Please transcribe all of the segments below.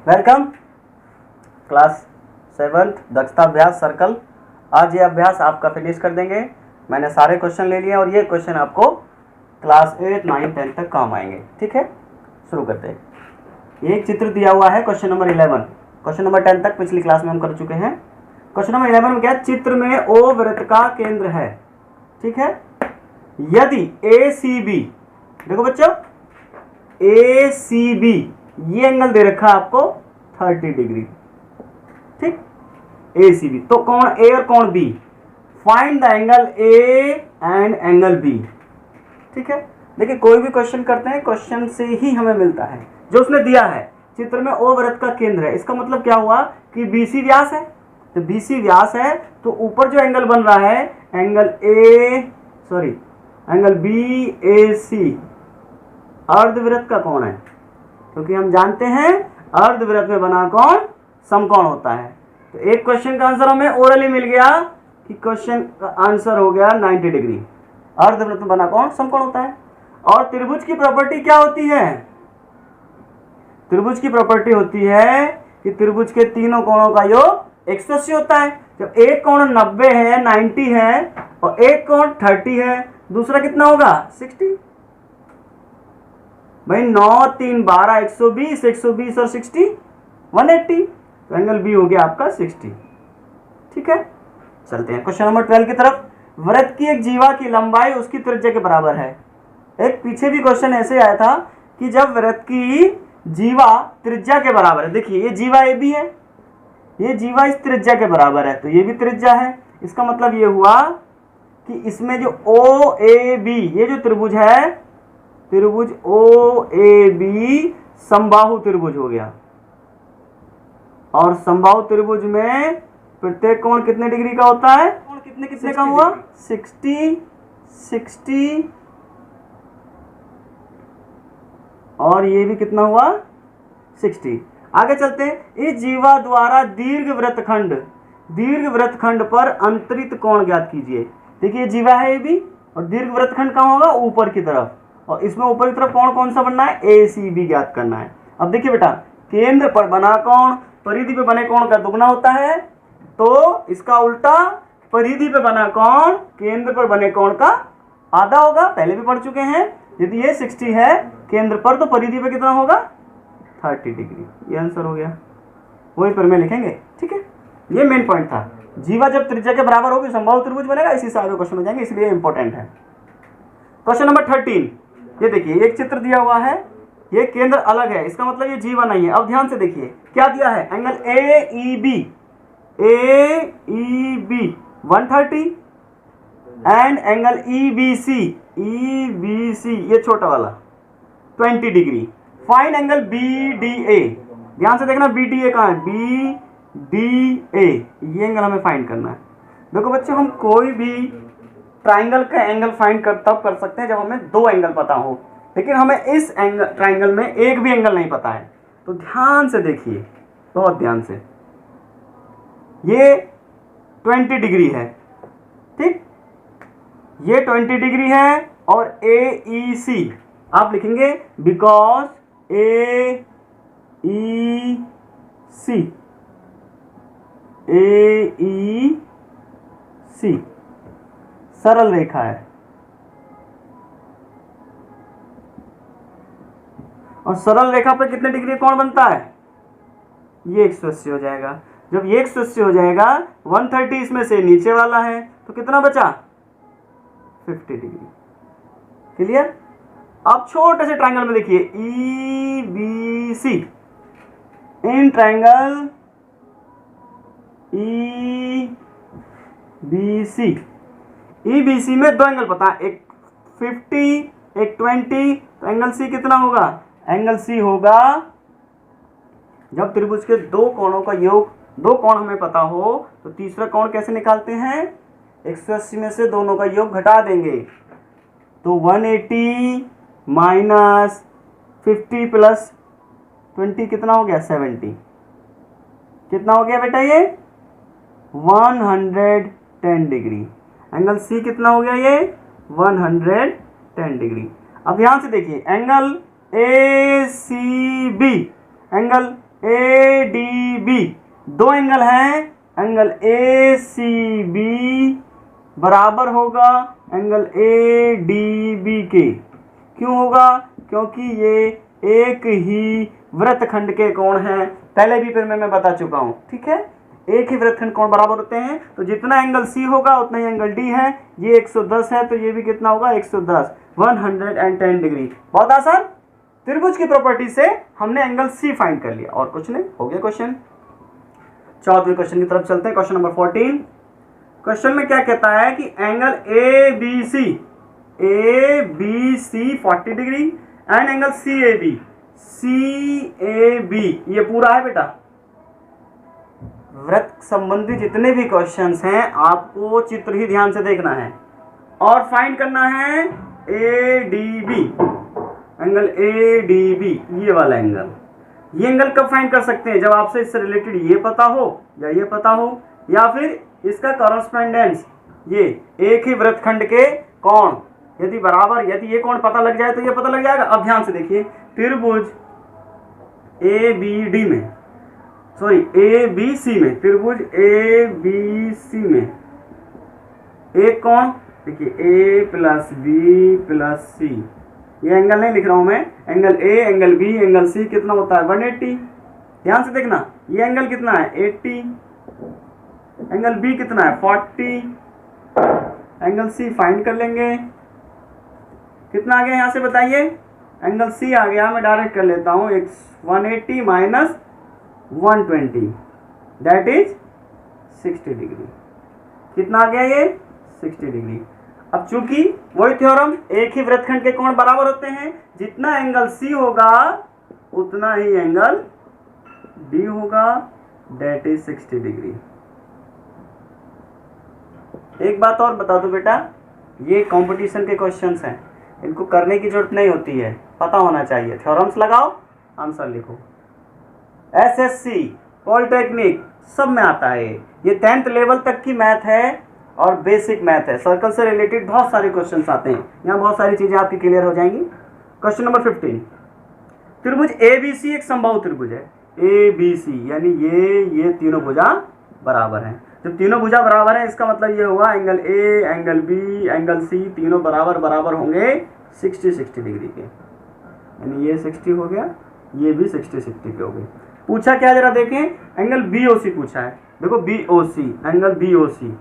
Welcome class 7 दक्षता अभ्यास circle. आज ये अभ्यास आपका फिनिश कर देंगे। मैंने सारे क्वेश्चन ले लिए और ये क्वेश्चन आपको क्लास 8, 9, 10 तक काम आएंगे। ठीक है, शुरू करते हैं। एक चित्र दिया हुआ है क्वेश्चन नंबर 11। क्वेश्चन नंबर 10 तक पिछली क्लास में हम कर चुके हैं। क्वेश्चन नंबर 11 में क्या है? चित्र में ओ वृत्त का केंद्र है। ठीक है, यदि ए सी बी, देखो बच्चों, ए सी बी ये एंगल दे रखा है आपको 30 डिग्री। ठीक, ए सी बी, तो कौन ए और कौन B? Find the angle A and angle B. ठीक है, देखिए कोई भी क्वेश्चन करते हैं, क्वेश्चन से ही हमें मिलता है जो उसने दिया है। चित्र में ओ वृत्त का केंद्र है, इसका मतलब क्या हुआ कि बीसी व्यास है। तो बीसी व्यास है तो ऊपर जो एंगल बन रहा है एंगल बी ए सी अर्धवृत्त का कौन है? क्योंकि हम जानते हैं अर्धवृत्त में बना कौन समकोण होता है। तो एक क्वेश्चन का आंसर हमें ओरली मिल गया कि क्वेश्चन का आंसर हो गया 90 डिग्री। अर्धवृत्त में बना कौन समकोण होता है। और त्रिभुज की प्रॉपर्टी क्या होती है? त्रिभुज की प्रॉपर्टी होती है कि त्रिभुज के तीनों कोणों का योग 180 होता है। जब एक कोण 90 है, 90 है, और एक कोण 30 है, दूसरा कितना होगा? 60। भाई 9, 3, 12, 120, 120 और 60 180। तो एंगल बी हो गया आपका 60। ठीक है, चलते हैं क्वेश्चन नंबर 12 की तरफ। वृत्त की एक जीवा की लंबाई उसकी त्रिज्या के बराबर है। एक पीछे भी क्वेश्चन ऐसे आया था कि जब वृत्त की जीवा त्रिज्या के बराबर है, देखिए ये जीवा ए बी है, ये जीवा इस त्रिज्या के बराबर है, तो ये भी त्रिज्या है। इसका मतलब ये हुआ कि इसमें जो ओ ए बी, ये जो त्रिभुज है, त्रिभुज ओ ए बी समबाहु त्रिभुज हो गया। और समबाहु त्रिभुज में प्रत्येक कोण कितने डिग्री का होता है? कोण कितने का हुआ? 60, 60 और ये भी कितना हुआ? 60। आगे चलते हैं। इस जीवा द्वारा दीर्घ वृत्तखंड पर अंतरित कोण ज्ञात कीजिए। देखिए जीवा है ये भी, और दीर्घ वृत्तखंड कहाँ होगा? ऊपर की तरफ, और इसमें ऊपर की तरफ कोण कौन सा बनना है? ए सी बी ज्ञात करना है। अब देखिए बेटा, केंद्र पर बना कोण परिधि पे बने कोण का दुगना होता है, तो इसका उल्टा परिधि पे बना कोण केंद्र पर बने कोण का आधा होगा। पहले भी पढ़ चुके हैं। यदि ये 60 है केंद्र पर, तो परिधि पे कितना होगा? 30 डिग्री। ये आंसर हो गया, वही पर में लिखेंगे। ठीक है, ये मेन पॉइंट था। जीवा जब त्रिज्या के बराबर होगी समबाहु त्रिभुज बनेगा। इसी से आगे क्वेश्चन हो जाएंगे, इसलिए इंपॉर्टेंट है। क्वेश्चन नंबर 13, ये देखिए एक चित्र दिया हुआ है, ये केंद्र अलग है, इसका मतलब ये जीवा नहीं है। अब ध्यान से देखिए क्या दिया है? Angle A E B 130 and angle E B C ये छोटा वाला 20 degree. Find angle B D A. ध्यान से देखना, बी डी ए कहाँ है? बी डी ए, ये एंगल हमें फाइंड करना है। देखो बच्चों, हम कोई भी ट्राइंगल का एंगल फाइंड तब कर सकते हैं जब हमें दो एंगल पता हो, लेकिन हमें इस ट्राइंगल में एक भी एंगल नहीं पता है। तो ध्यान से देखिए, बहुत ध्यान से। ये 20 डिग्री है, ठीक, ये 20 डिग्री है, और ए ई सी आप लिखेंगे बिकॉज ए ई सी सरल रेखा है, और सरल रेखा पर कितने डिग्री कोण बनता है? ये 180 हो जाएगा। जब ये 180 हो जाएगा, 130 इसमें से नीचे वाला है, तो कितना बचा? 50 डिग्री। क्लियर? अब छोटे से ट्रायंगल में देखिए E B C. In triangle E B C में दो एंगल पता है, एक 50 एक 20, तो एंगल सी कितना होगा? एंगल सी होगा, जब त्रिभुज के दो कोणों का योग, दो कोण हमें पता हो, तो तीसरा कोण कैसे निकालते हैं? 180 में से दोनों का योग घटा देंगे, तो 180 माइनस 50 प्लस 20 कितना हो गया? 70। कितना हो गया बेटा? ये 110 डिग्री। एंगल सी कितना हो गया? ये 110 डिग्री। अब ध्यान से देखिए, angle A C B, angle A D B, दो एंगल हैं, एंगल ए सी बी बराबर होगा एंगल ए डी बी के। क्यों होगा? क्योंकि ये एक ही वृत्तखंड के कोण हैं, पहले भी फिर मैं बता चुका हूं। ठीक है, एक ही वृत्तखंड कोण बराबर होते हैं, तो जितना एंगल सी होगा उतना ही एंगल डी है। ये 110 है तो ये भी कितना होगा? 110, 110 डिग्री। बहुत आसान। त्रिभुज की प्रॉपर्टी से हमने एंगल सी फाइंड कर लिया, और कुछ नहीं, हो गया क्वेश्चन। 14वें क्वेश्चन की तरफ चलते हैं, क्वेश्चन नंबर 14। क्वेश्चन में क्या कहता है कि angle A B C 40 degree and angle C A B, ये पूरा है बेटा। वृत्त संबंधी जितने भी क्वेश्चंस हैं आपको चित्र ही ध्यान से देखना है और फाइंड करना है A D B, angle A D B, ये वाला एंगल। ये एंगल कब फाइंड कर सकते हैं? जब आपसे इससे रिलेटेड ये पता हो या ये पता हो, या फिर इसका कॉरेस्पोंडेंस, ये एक ही वृत्तखंड के कोण यदि बराबर, यदि ये कोण पता लग जाए तो ये पता लग जाएगा। अब ध्यान से देखिए, त्रिभुज ए बी डी में, सॉरी ए बी सी में, त्रिभुज ए बी सी में एक कोण देखिए A plus B plus C, ये एंगल नहीं लिख रहा हूं मैं, angle A, angle B, angle C कितना होता है? 180। ध्यान से देखना, ये एंगल कितना है? 80। एंगल बी कितना है? 40। एंगल सी फाइंड कर लेंगे, कितना आ गया यहां से बताइए? एंगल सी आ गया, मैं डायरेक्ट कर लेता हूं, 180 माइनस 120 दैट इज 60 डिग्री। कितना आ गया ये? 60 डिग्री। अब चूंकि वही थ्योरम, एक ही वृत्तखंड के कोण बराबर होते हैं, जितना एंगल सी होगा उतना ही एंगल डी होगा, दैट इज 60 डिग्री। एक बात और बता दो बेटा, ये कंपटीशन के क्वेश्चंस हैं, इनको करने की जरूरत नहीं होती है, पता होना चाहिए। थ्योरम्स लगाओ, आंसर लिखो। एसएससी, पॉलिटेक्निक सब में आता है ये 10th लेवल तक की मैथ है और बेसिक मैथ है। सर्कल से रिलेटेड बहुत सारे क्वेश्चंस आते हैं, यहाँ बहुत सारी चीजें आपकी क्लियर हो जाएंगी। क्वेश्चन नंबर 15, त्रिभुज एबीसी एक समबाहु त्रिभुज है। एबीसी यानी ये तीनों भुजा बराबर हैं। जब तीनों भुजा बराबर हैं इसका मतलब ये हुआ angle A, angle B, angle C तीनों बराबर होंगे 60 डिग्री के, यानी ये 60 हो गया, ये भी 60 के हो गए। पूछा क्या जरा देखें, एंगल बीओसी पूछा है। देखो बीओसी, एंगल बीओसी,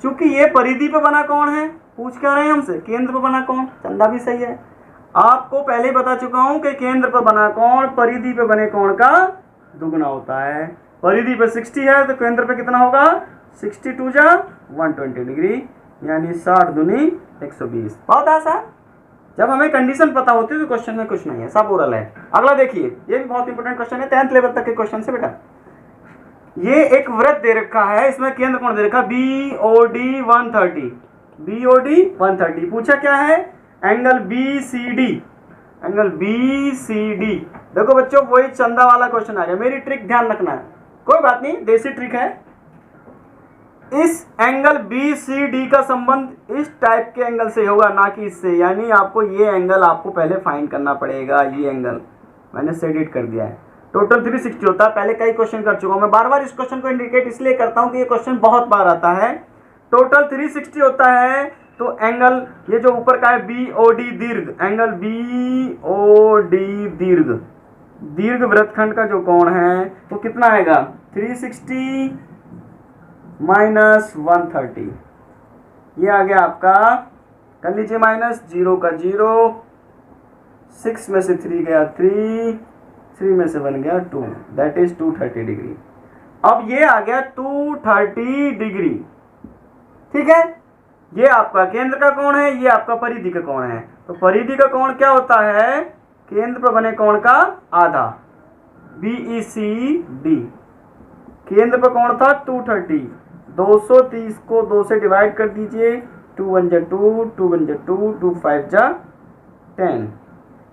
चूंकि ये परिधि पे बना कोण है, पूछ क्या रहे हैं हमसे? केंद्र पे बना कोण। चंदा भी सही है, आपको पहले ही बता चुका हूं कि केंद्र पे बना कोण परिधि पे बने कोण का दुगना होता है। परिधि पे 60 है तो केंद्र पे कितना होगा? 62 जा 120 डिग्री, यानी 60 दूनी 120। बहुत आसान। जब हमें कंडीशन पता होती है तो क्वेश्चन में कुछ नहीं है, सब ओरल है। अगला देखिए, ये भी बहुत इंपॉर्टेंट क्वेश्चन है, 10th लेवल तक के क्वेश्चन से बेटा। ये एक वृत्त दे रखा है, इसमें केंद्र कोण दे रखा बीओडी 130, बीओडी 130। पूछा क्या है? Angle BCD, angle BCD. देखो बच्चों, वही चंदा वाला क्वेश्चन आ गया। मेरी ट्रिक ध्यान रखना है, कोई बात नहीं, देसी ट्रिक है। इस एंगल बीसीडी का संबंध इस टाइप के एंगल से होगा, ना कि इससे। यानी आपको ये एंगल आपको पहले फाइंड करना पड़ेगा। ये एंगल मैंने सेडिट कर दिया है। टोटल 360 होता है, पहले कई क्वेश्चन कर चुका हूं मैं। बार बार इस क्वेश्चन को इंडिकेट इसलिए करता हूं कि ये क्वेश्चन बहुत बार आता है। टोटल 360 होता है, तो एंगल ये जो ऊपर का है बीओडी दीर्घ, एंगल बीओडी दीर्घ, दीर्घ वृत्तखंड का जो कोण है वो कितना आएगा? 360 माइनस 130, ये आ गया आपका, कर लीजिए माइनस, 0 का 0, 6 में से 3 गया 3, 3 में से 1 गया 2, दैट इज 230 डिग्री। अब ये आ गया 230 डिग्री, ठीक है। ये आपका केंद्र का कोण है, ये आपका परिधि का कोण है। तो परिधि का कोण क्या होता है? केंद्र पर बने कोण का आधा, BECD। केंद्र पर कोण था 230, 230 को 2 से डिवाइड कर दीजिए, 2 1 जा 2, 2 1 जा 2, 2 5 जा 10,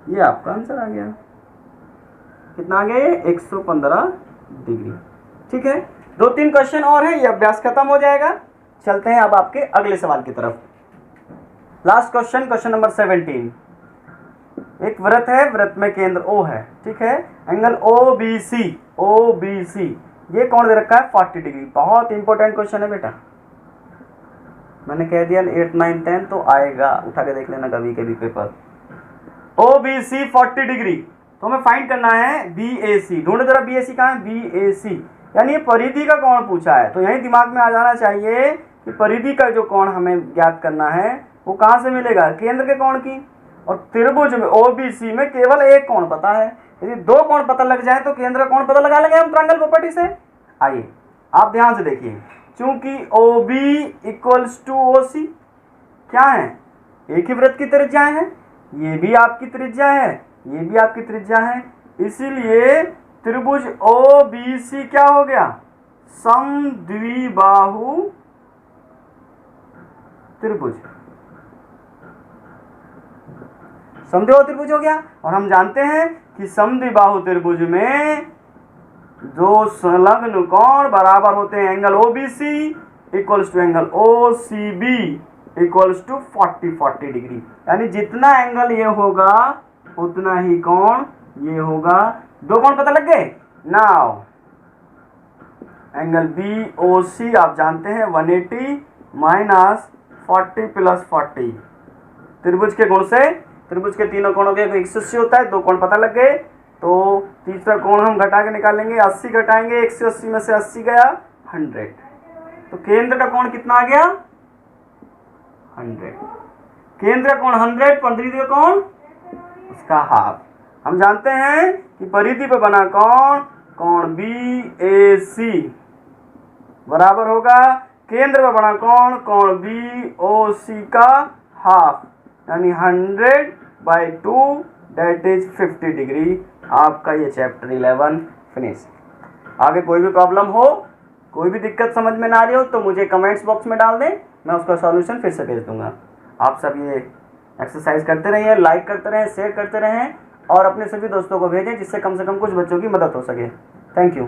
ये आपका आंसर आ गया। कितना आ गया? 115 डिग्री, ठीक है। 2-3 क्वेश्चन और है, ये अभ्यास खत्म हो जाएगा। चलते हैं अब आपके अगले सवाल की तरफ। Last question, question number 17। एक वृत्त है, वृत्त में केंद्र O है, ठीक है। एंगल OBC ये कौन दे रखा है 40 डिग्री। बहुत इंपॉर्टेंट क्वेश्चन है बेटा, मैंने कह दिया 8, 9, 10 तो आएगा, उठा के देख लेना कभी कभी पेपर। OBC 40 डिग्री, तो हमें फाइंड करना है BAC। ढूंढो जरा BAC कहाँ है, BAC यानी ये परिधि का कोण पूछा है, तो यही दिमाग में आ जाना चाहिए कि परिधि का जो कोण हमें ज्ञात करना है वो कहाँ से मिलेगा, केंद्र के कोण की। और त्रिभुज में OBC में केवल एक कोण पता है, यदि दो कोण पता लग जाए तो केंद्र का कोण पता लगा लेंगे हम ट्रायंगल प्रॉपर्टी से। आइए आप ध्यान से देखिए, चूंकि OB इक्वल्स टू OC क्या है, एक ही वृत्त की त्रिज्याएं हैं, ये भी आपकी त्रिज्या है, ये भी आपकी त्रिज्या है, इसीलिए त्रिभुज OBC क्या हो गया, समद्विबाहु त्रिभुज, समद्विबाहु त्रिभुज हो गया। और हम जानते हैं कि समद्विबाहु त्रिभुज में दो संलग्न कोण बराबर होते हैं, angle OBC equals to angle OCB equals to 40 degree, यानी जितना एंगल ये होगा उतना ही कोण ये होगा। दो कोण पता लग गए। नाउ एंगल BOC आप जानते हैं 180 माइनस 40 प्लस 40, त्रिभुज के गुण से त्रिभुज के तीनों कोणों के 180 होता है, दो कोण पता लग गए, तो तीसरा कोण हम घटा के निकालेंगे, 80 घटाएंगे 180 में से 80 गया 100, तो केंद्र का कोण कितना आ गया 100, केंद्र का कोण 100, परिधि का कोण उसका हाफ। हम जानते हैं कि परिधि पर बना कोण BAC बराबर होगा केंद्र पर बना कोण BOC का हाफ, यानी 100/2 दैट इज 50 डिग्री। आपका ये चैप्टर 11 फिनिश। आगे कोई भी प्रॉब्लम हो, कोई भी दिक्कत समझ में ना आ रही हो तो मुझे कमेंट्स बॉक्स में डाल दें, मैं उसका सॉल्यूशन फिर से भेज दूंगा। आप सब ये एक्सरसाइज करते रहिए, लाइक करते रहें, शेयर करते रहें और अपने सभी दोस्तों को भेजें जिससे कम से कम कुछ बच्चों की मदद हो सके। Thank you.